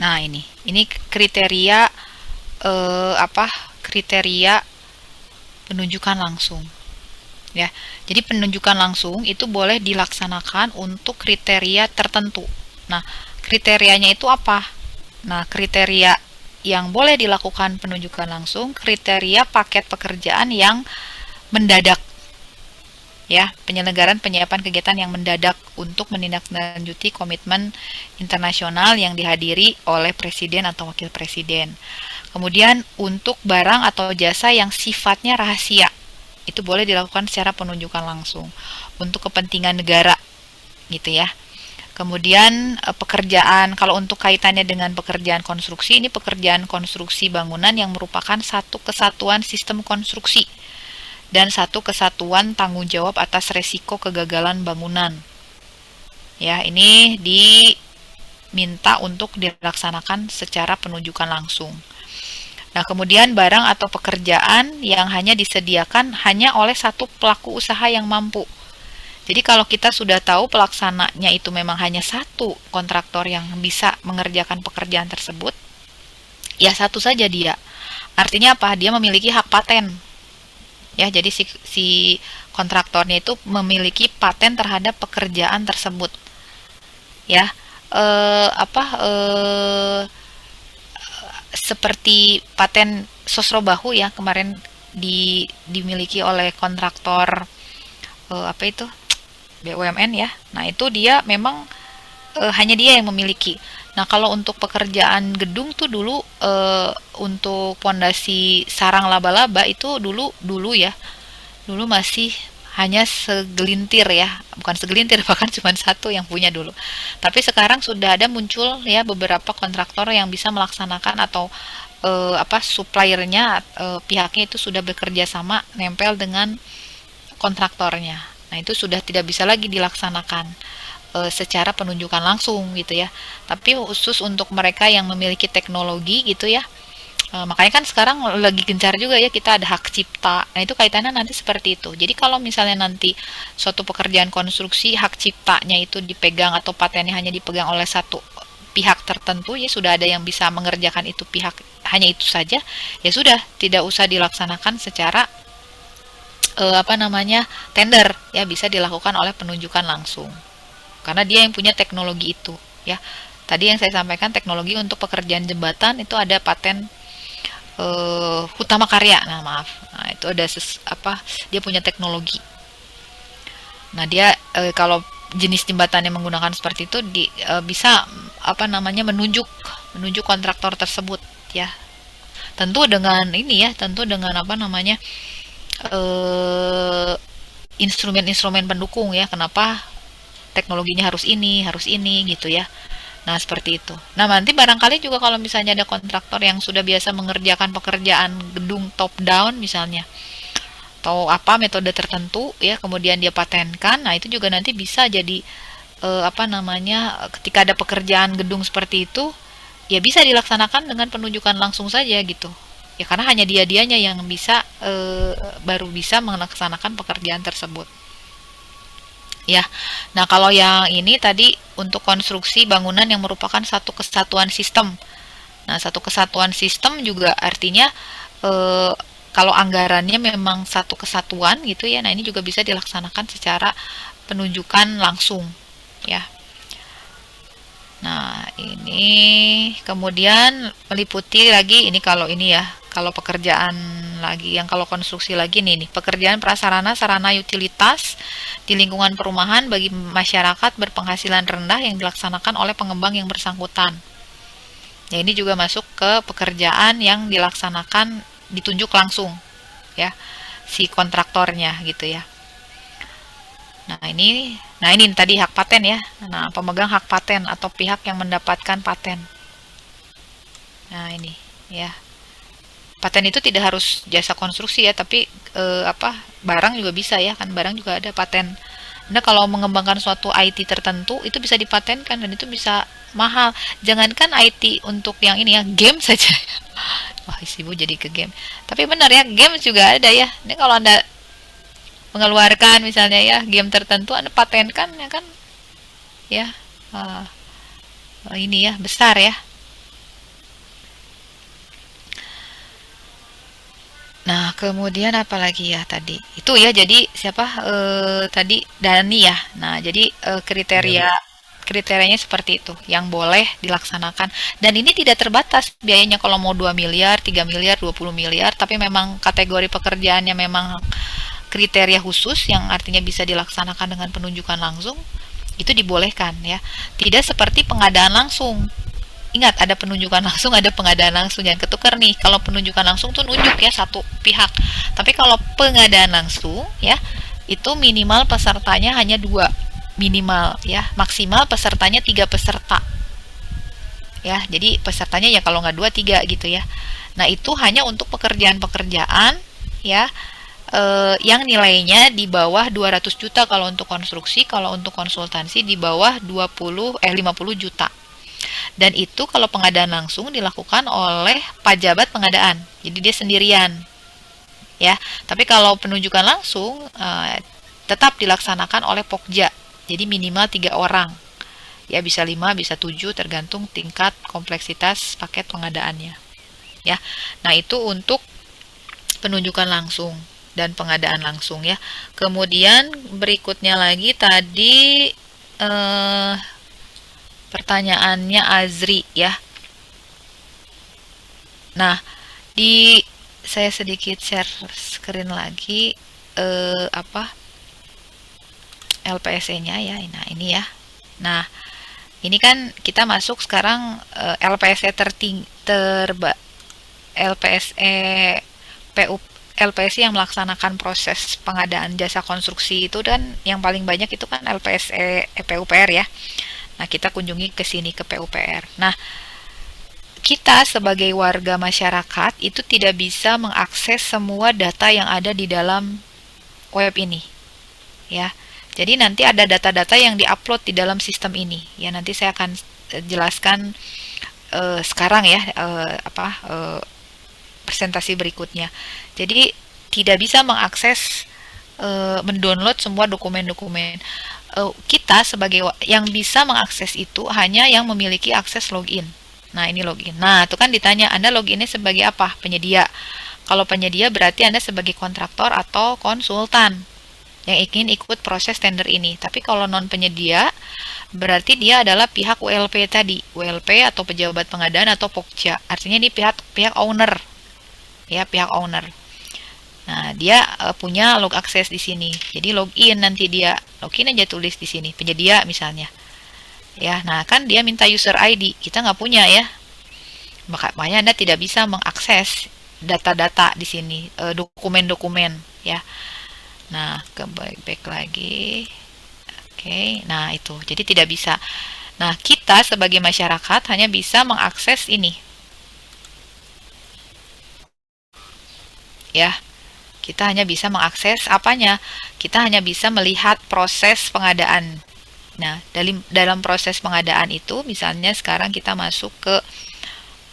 Nah, ini kriteria apa? Kriteria penunjukan langsung. Ya. Jadi penunjukan langsung itu boleh dilaksanakan untuk kriteria tertentu. Nah, kriterianya itu apa? Nah, kriteria yang boleh dilakukan penunjukan langsung, kriteria paket pekerjaan yang mendadak. Ya, penyelenggaraan penyiapan kegiatan yang mendadak untuk menindaklanjuti komitmen internasional yang dihadiri oleh presiden atau wakil presiden. Kemudian untuk barang atau jasa yang sifatnya rahasia, itu boleh dilakukan secara penunjukan langsung untuk kepentingan negara gitu ya. Kemudian pekerjaan, kalau untuk kaitannya dengan pekerjaan konstruksi, ini pekerjaan konstruksi bangunan yang merupakan satu kesatuan sistem konstruksi dan satu kesatuan tanggung jawab atas resiko kegagalan bangunan. Ya, ini diminta untuk dilaksanakan secara penunjukan langsung. Nah, kemudian barang atau pekerjaan yang hanya disediakan hanya oleh satu pelaku usaha yang mampu. Jadi kalau kita sudah tahu pelaksananya itu memang hanya satu kontraktor yang bisa mengerjakan pekerjaan tersebut, ya satu saja dia. Artinya apa? Dia memiliki hak paten. Ya, jadi si kontraktornya itu memiliki paten terhadap pekerjaan tersebut. Ya, apa seperti paten Sosrobahu ya kemarin dimiliki oleh kontraktor apa itu BUMN ya. Nah itu dia memang hanya dia yang memiliki. Nah kalau untuk pekerjaan gedung tuh dulu untuk pondasi sarang laba-laba itu dulu ya, dulu masih hanya segelintir ya, bukan segelintir bahkan cuma satu yang punya dulu. Tapi sekarang sudah ada muncul ya beberapa kontraktor yang bisa melaksanakan atau apa suppliernya pihaknya itu sudah bekerja sama nempel dengan kontraktornya. Nah, itu sudah tidak bisa lagi dilaksanakan secara penunjukan langsung gitu ya. Tapi khusus untuk mereka yang memiliki teknologi gitu ya. Makanya kan sekarang lagi gencar juga ya kita ada hak cipta. Nah, itu kaitannya nanti seperti itu. Jadi kalau misalnya nanti suatu pekerjaan konstruksi hak ciptanya itu dipegang atau patennya hanya dipegang oleh satu pihak tertentu ya sudah ada yang bisa mengerjakan itu pihak hanya itu saja ya sudah tidak usah dilaksanakan secara apa namanya tender ya bisa dilakukan oleh penunjukan langsung karena dia yang punya teknologi itu ya tadi yang saya sampaikan teknologi untuk pekerjaan jembatan itu ada paten utama karya nah maaf nah itu ada apa dia punya teknologi nah dia kalau jenis jembatan yang menggunakan seperti itu bisa apa namanya menunjuk kontraktor tersebut ya tentu dengan ini ya tentu dengan apa namanya instrumen-instrumen pendukung ya kenapa teknologinya harus ini gitu ya nah seperti itu nah nanti barangkali juga kalau misalnya ada kontraktor yang sudah biasa mengerjakan pekerjaan gedung top down misalnya atau apa metode tertentu ya kemudian dia patenkan nah itu juga nanti bisa jadi apa namanya ketika ada pekerjaan gedung seperti itu ya bisa dilaksanakan dengan penunjukan langsung saja gitu ya karena hanya dianya yang bisa baru bisa melaksanakan pekerjaan tersebut ya nah kalau yang ini tadi untuk konstruksi bangunan yang merupakan satu kesatuan sistem nah satu kesatuan sistem juga artinya kalau anggarannya memang satu kesatuan gitu ya nah ini juga bisa dilaksanakan secara penunjukan langsung ya nah ini kemudian meliputi lagi ini kalau ini ya kalau pekerjaan lagi yang kalau konstruksi lagi nih pekerjaan prasarana sarana utilitas di lingkungan perumahan bagi masyarakat berpenghasilan rendah yang dilaksanakan oleh pengembang yang bersangkutan ya ini juga masuk ke pekerjaan yang dilaksanakan ditunjuk langsung ya si kontraktornya gitu ya nah ini tadi hak paten ya nah pemegang hak paten atau pihak yang mendapatkan paten nah ini ya paten itu tidak harus jasa konstruksi ya tapi apa barang juga bisa ya kan barang juga ada paten Anda kalau mengembangkan suatu IT tertentu itu bisa dipatenkan dan itu bisa mahal jangankan IT untuk yang ini ya game saja wah ibu jadi ke game tapi benar ya game juga ada ya ini kalau Anda mengeluarkan misalnya ya game tertentu Anda patenkan ya kan ya ini ya besar ya nah kemudian apalagi ya tadi itu ya jadi siapa tadi Dani ya nah jadi kriterianya seperti itu yang boleh dilaksanakan dan ini tidak terbatas biayanya kalau mau 2 miliar 3 miliar 20 miliar tapi memang kategori pekerjaannya memang kriteria khusus yang artinya bisa dilaksanakan dengan penunjukan langsung itu dibolehkan ya tidak seperti pengadaan langsung ingat ada penunjukan langsung ada pengadaan langsung jangan ketukar nih kalau penunjukan langsung tuh nunjuk ya satu pihak tapi kalau pengadaan langsung ya itu minimal pesertanya hanya 2 minimal ya maksimal pesertanya 3 peserta ya jadi pesertanya ya kalau nggak 2 3 gitu ya nah itu hanya untuk pekerjaan-pekerjaan ya yang nilainya di bawah 200 juta kalau untuk konstruksi kalau untuk konsultansi di bawah 50 juta dan itu kalau pengadaan langsung dilakukan oleh pejabat pengadaan jadi dia sendirian ya tapi kalau penunjukan langsung tetap dilaksanakan oleh Pokja. Jadi minimal 3 orang. Ya bisa 5, bisa 7 tergantung tingkat kompleksitas paket pengadaannya. Ya. Nah, itu untuk penunjukan langsung dan pengadaan langsung ya. Kemudian berikutnya lagi tadi pertanyaannya Azri ya. Nah, saya sedikit share screen lagi LPSE-nya ya. Nah, ini ya. Nah, ini kan kita masuk sekarang LPSE LPSE PU LPSE yang melaksanakan proses pengadaan jasa konstruksi itu, dan yang paling banyak itu kan LPSE PUPR ya. Nah, kita kunjungi ke sini ke PUPR. Nah, kita sebagai warga masyarakat itu tidak bisa mengakses semua data yang ada di dalam web ini. Ya. Jadi nanti ada data-data yang diupload di dalam sistem ini. Ya, nanti saya akan jelaskan sekarang ya presentasi berikutnya. Jadi tidak bisa mengakses mendownload semua dokumen-dokumen. Kita sebagai yang bisa mengakses itu hanya yang memiliki akses login. Nah, ini login. Nah, itu kan ditanya, Anda loginnya sebagai apa? Penyedia. Kalau penyedia berarti Anda sebagai kontraktor atau konsultan yang ingin ikut proses tender ini. Tapi kalau non penyedia, berarti dia adalah pihak WLP tadi, WLP atau pejabat pengadaan atau Pokja. Artinya ini pihak owner, ya pihak owner. Nah, dia punya log akses di sini. Jadi login nanti dia login aja tulis di sini penyedia misalnya. Ya, nah kan dia minta user ID, kita nggak punya ya. Makanya Anda tidak bisa mengakses data-data di sini, dokumen-dokumen ya. Nah, ke back lagi. Oke, nah itu. Jadi tidak bisa. Nah, kita sebagai masyarakat hanya bisa mengakses ini. Ya. Kita hanya bisa mengakses apanya? Kita hanya bisa melihat proses pengadaan. Nah, dalam proses pengadaan itu, misalnya sekarang kita masuk ke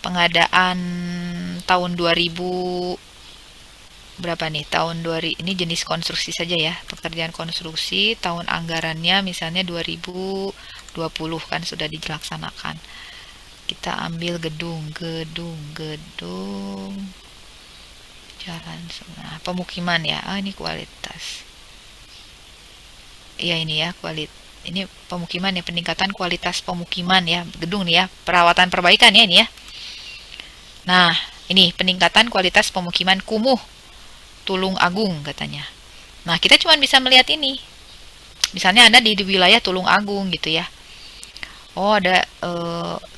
pengadaan tahun 2000 berapa nih, tahun 2000 ini jenis konstruksi saja ya, pekerjaan konstruksi tahun anggarannya misalnya 2020 kan sudah dilaksanakan. Kita ambil gedung jalan pemukiman ya. Ini kualitas ya, ini ya ini pemukiman ya, peningkatan kualitas pemukiman ya, gedung nih ya, perawatan perbaikan ya ini ya. Nah, ini peningkatan kualitas pemukiman kumuh Tulung Agung katanya. Nah, kita cuma bisa melihat ini. Misalnya Anda di wilayah Tulung Agung gitu ya. Oh, ada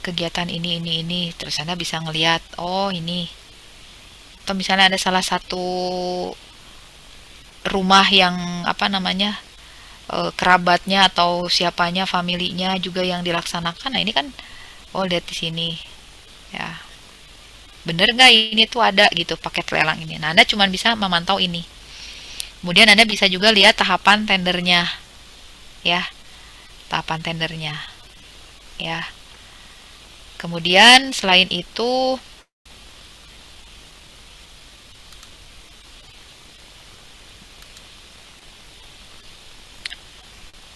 kegiatan ini. Terus Anda bisa ngelihat, oh ini. Atau misalnya ada salah satu rumah yang kerabatnya atau siapanya, familinya juga yang dilaksanakan. Nah, ini kan, oh lihat di sini. Ya. Bener nggak ini tuh ada gitu paket lelang ini. Nah, Anda cuma bisa memantau ini. Kemudian Anda bisa juga lihat tahapan tendernya. Ya. Tahapan tendernya. Ya. Kemudian selain itu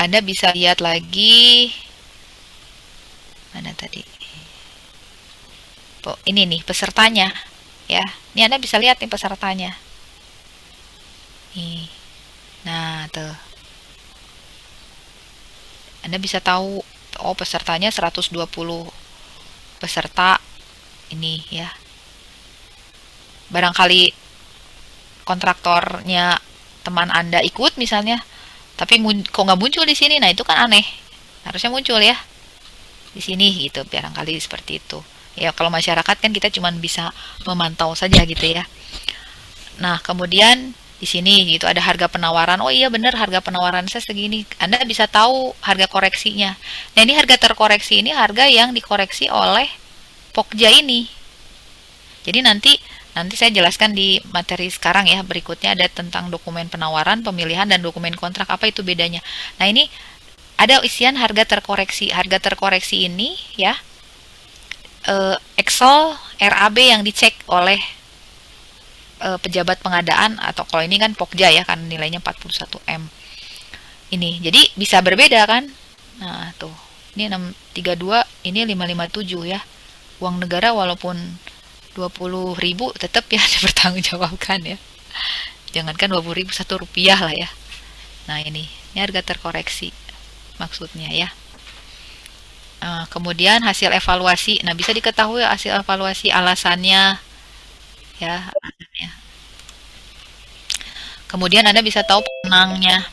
Anda bisa lihat lagi mana tadi? Ini nih pesertanya ya. Ini Anda bisa lihat nih pesertanya. Nih. Nah, tuh. Anda bisa tahu, oh pesertanya 120 peserta ini ya. Barangkali kontraktornya teman Anda ikut misalnya, tapi kok nggak muncul di sini? Nah, itu kan aneh. Harusnya muncul ya di sini gitu, barangkali seperti itu. Ya, kalau masyarakat kan kita cuma bisa memantau saja gitu ya. Nah, kemudian di sini gitu ada harga penawaran. Oh iya benar, harga penawaran saya segini. Anda bisa tahu harga koreksinya. Nah, ini harga terkoreksi, ini harga yang dikoreksi oleh Pokja ini. Jadi nanti saya jelaskan di materi sekarang ya. Berikutnya ada tentang dokumen penawaran, pemilihan, dan dokumen kontrak. Apa itu bedanya? Nah, ini ada isian harga terkoreksi. Harga terkoreksi ini ya, Excel RAB yang dicek oleh pejabat pengadaan, atau kalau ini kan Pokja ya, kan nilainya 41M. Ini. Jadi bisa berbeda kan? Nah, tuh. Ini 632, ini 557 ya. Uang negara walaupun 20.000 tetap ya dipertanggungjawabkan ya. Jangankan 20.000, 1 rupiah lah ya. Nah, ini harga terkoreksi maksudnya ya. Kemudian hasil evaluasi. Nah, bisa diketahui hasil evaluasi alasannya ya. Kemudian Anda bisa tahu pemenangnya.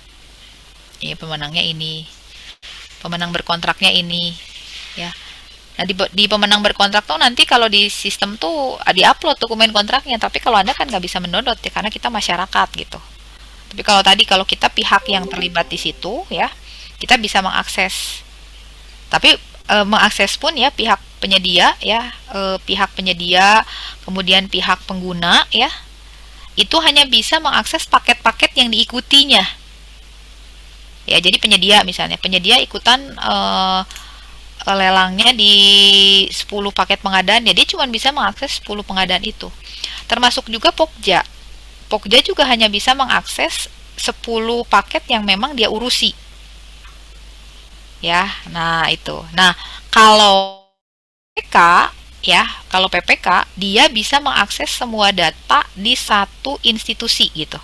Ya, pemenangnya ini. Pemenang berkontraknya ini ya. Nah, di pemenang berkontrak tuh nanti kalau di sistem tuh di-upload dokumen kontraknya, tapi kalau Anda kan nggak bisa mendownload ya karena kita masyarakat gitu. Tapi kalau kita pihak yang terlibat di situ ya, kita bisa mengakses. Tapi mengakses pun ya pihak penyedia ya, pihak penyedia, kemudian pihak pengguna ya, itu hanya bisa mengakses paket-paket yang diikutinya. Ya, jadi penyedia ikutan lelangnya di 10 paket pengadaan, ya dia cuma bisa mengakses 10 pengadaan itu. Termasuk juga Pokja. Pokja juga hanya bisa mengakses 10 paket yang memang dia urusi. Ya, nah itu. Nah, kalau PPK ya, kalau PPK dia bisa mengakses semua data di satu institusi gitu.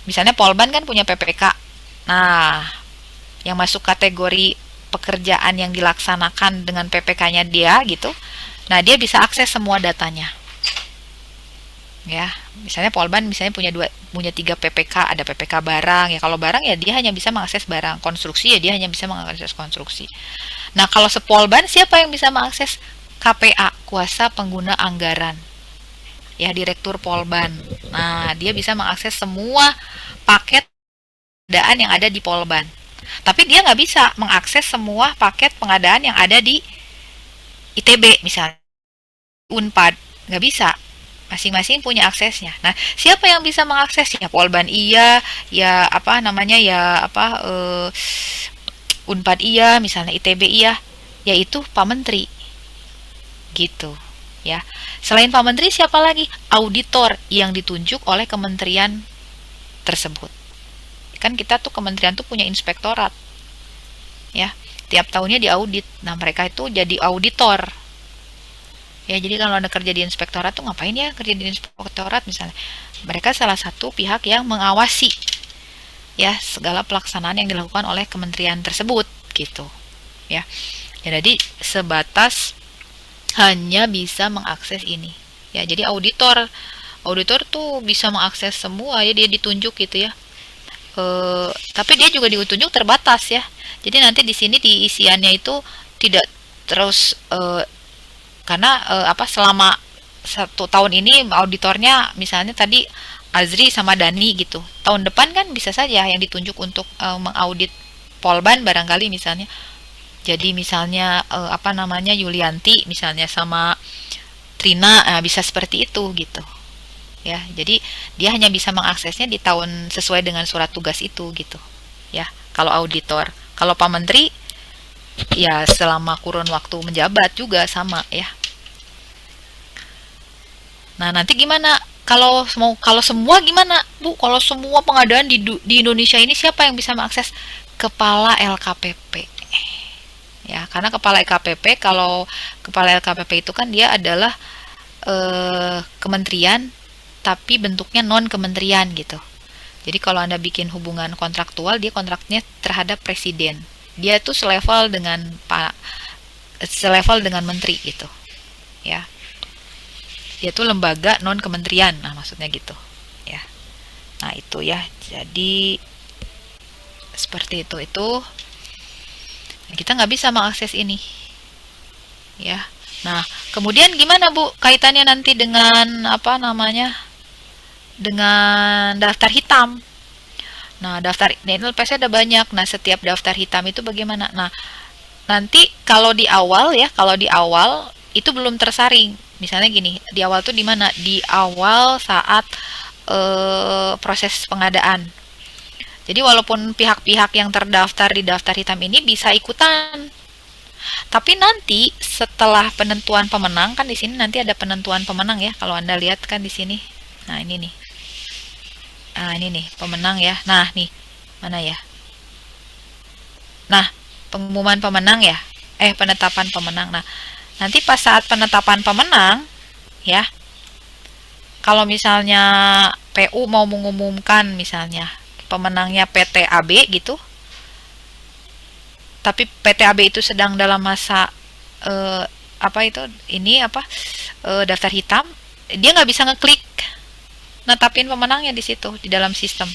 Misalnya Polban kan punya PPK. Nah, yang masuk kategori pekerjaan yang dilaksanakan dengan PPK-nya dia gitu. Nah, dia bisa akses semua datanya. Ya, misalnya Polban punya 3 PPK, ada PPK barang ya. Kalau barang ya dia hanya bisa mengakses barang, konstruksi ya dia hanya bisa mengakses konstruksi. Nah, kalau sepolban siapa yang bisa mengakses? KPA, kuasa pengguna anggaran. Ya, Direktur Polban. Nah, dia bisa mengakses semua paket pengadaan yang ada di Polban. Tapi dia nggak bisa mengakses semua paket pengadaan yang ada di ITB misalnya, Unpad, nggak bisa. Masing-masing punya aksesnya. Nah, siapa yang bisa mengaksesnya? Polban iya, ya apa namanya ya apa Unpad iya, misalnya ITB iya, yaitu Pak Menteri. Gitu, ya. Selain Pak Menteri siapa lagi? Auditor yang ditunjuk oleh kementerian tersebut. Kan kita tuh kementerian tuh punya inspektorat. Ya, tiap tahunnya diaudit. Nah, mereka itu jadi auditor. Ya, jadi kalau Anda kerja di inspektorat tuh ngapain ya kerja di inspektorat misalnya? Mereka salah satu pihak yang mengawasi ya segala pelaksanaan yang dilakukan oleh kementerian tersebut gitu. Ya. Ya, jadi sebatas hanya bisa mengakses ini. Ya, jadi auditor tuh bisa mengakses semua ya, dia ditunjuk gitu ya. Tapi dia juga ditunjuk terbatas ya. Jadi nanti di sini di isiannya itu tidak terus karena selama 1 tahun ini auditornya misalnya tadi Azri sama Dani gitu. Tahun depan kan bisa saja yang ditunjuk untuk mengaudit Polban barangkali misalnya. Jadi misalnya Yulianti misalnya sama Trina, bisa seperti itu gitu. Ya, jadi dia hanya bisa mengaksesnya di tahun sesuai dengan surat tugas itu gitu. Ya, kalau auditor. Kalau Pak Menteri ya selama kurun waktu menjabat juga sama ya. Nah, nanti gimana? Kalau semua gimana, Bu? Kalau semua pengadaan di Indonesia ini siapa yang bisa mengakses? Kepala LKPP. Ya, karena kepala LKPP itu kan dia adalah kementerian tapi bentuknya non kementerian gitu. Jadi kalau Anda bikin hubungan kontraktual, dia kontraknya terhadap presiden. Dia tuh selevel dengan menteri gitu. Ya. Dia tuh lembaga non kementerian. Nah, maksudnya gitu. Ya. Nah, itu ya. Jadi seperti itu. Kita nggak bisa mengakses ini. Ya. Nah, kemudian gimana Bu kaitannya nanti dengan dengan daftar hitam? Nah, daftar ini LPS ada banyak. Nah, setiap daftar hitam itu bagaimana? Nah, nanti kalau di awal itu belum tersaring. Misalnya gini, di awal tuh di mana? Di awal saat proses pengadaan. Jadi walaupun pihak-pihak yang terdaftar di daftar hitam ini bisa ikutan, tapi nanti setelah penentuan pemenang kan di sini nanti ada penentuan pemenang ya. Kalau Anda lihat kan di sini. Nah, ini nih. Nah, ini nih pemenang ya. Nah, nih. Mana ya? Nah, pengumuman pemenang ya, penetapan pemenang. Nah, nanti pas saat penetapan pemenang, ya, kalau misalnya PU mau mengumumkan misalnya pemenangnya PT AB gitu, tapi PT AB itu sedang dalam masa eh, apa itu ini apa daftar hitam, dia nggak bisa ngeklik netapin pemenangnya di situ di dalam sistem.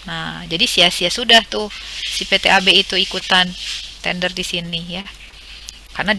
Nah, jadi sia-sia sudah tuh si PT AB itu ikutan tender di sini ya, karena